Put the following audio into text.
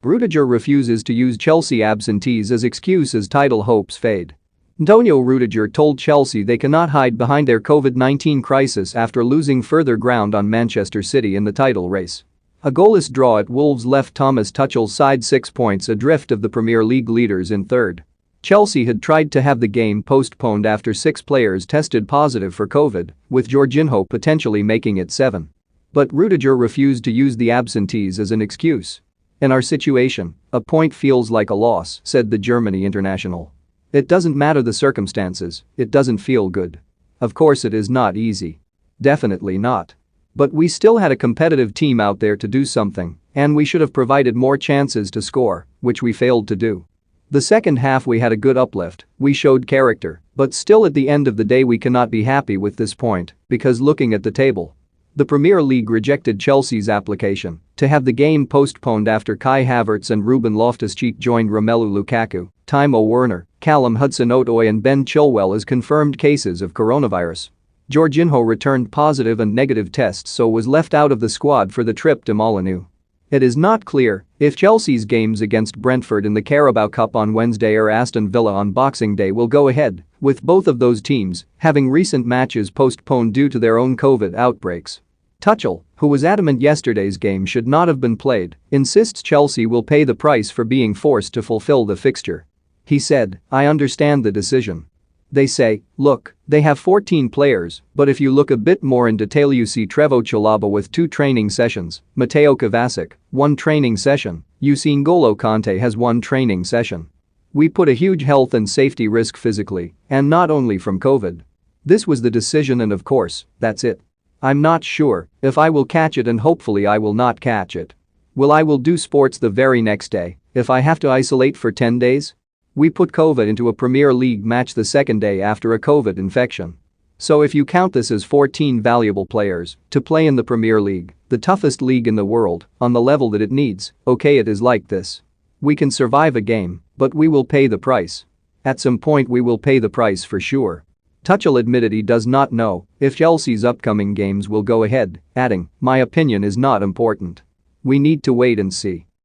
Rudiger refuses to use Chelsea absentees as excuse as title hopes fade. Antonio Rudiger told Chelsea they cannot hide behind their COVID-19 crisis after losing further ground on Manchester City in the title race. A goalless draw at Wolves left Thomas Tuchel's side 6 points adrift of the Premier League leaders in third. Chelsea had tried to have the game postponed after 6 players tested positive for COVID, with Jorginho potentially making it 7. But Rudiger refused to use the absentees as an excuse. "In our situation, a point feels like a loss," said the Germany international. "It doesn't matter the circumstances, it doesn't feel good. Of course it is not easy. Definitely not. But we still had a competitive team out there to do something, and we should have provided more chances to score, which we failed to do. The second half we had a good uplift, we showed character, but still at the end of the day we cannot be happy with this point, because looking at the table." The Premier League rejected Chelsea's application to have the game postponed after Kai Havertz and Ruben Loftus-Cheek joined Romelu Lukaku, Timo Werner, Callum Hudson-Odoi and Ben Chilwell as confirmed cases of coronavirus. Jorginho returned positive and negative tests so was left out of the squad for the trip to Molineux. It is not clear if Chelsea's games against Brentford in the Carabao Cup on Wednesday or Aston Villa on Boxing Day will go ahead, with both of those teams having recent matches postponed due to their own COVID outbreaks. Tuchel, who was adamant yesterday's game should not have been played, insists Chelsea will pay the price for being forced to fulfill the fixture. He said, "I understand the decision. They say, look, they have 14 players, but if you look a bit more in detail you see Trevoh Chalobah with 2 training sessions, Mateo Kovacic, 1 training session, you see N'Golo Kante has 1 training session. We put a huge health and safety risk physically, and not only from COVID. This was the decision and of course, that's it. I'm not sure if I will catch it and hopefully I will not catch it. I will do sports the very next day if I have to isolate for 10 days? We put COVID into a Premier League match the second day after a COVID infection. So if you count this as 14 valuable players to play in the Premier League, the toughest league in the world, on the level that it needs, okay it is like this. We can survive a game, but we will pay the price. At some point we will pay the price for sure." Tuchel admitted he does not know if Chelsea's upcoming games will go ahead, adding, "My opinion is not important. We need to wait and see."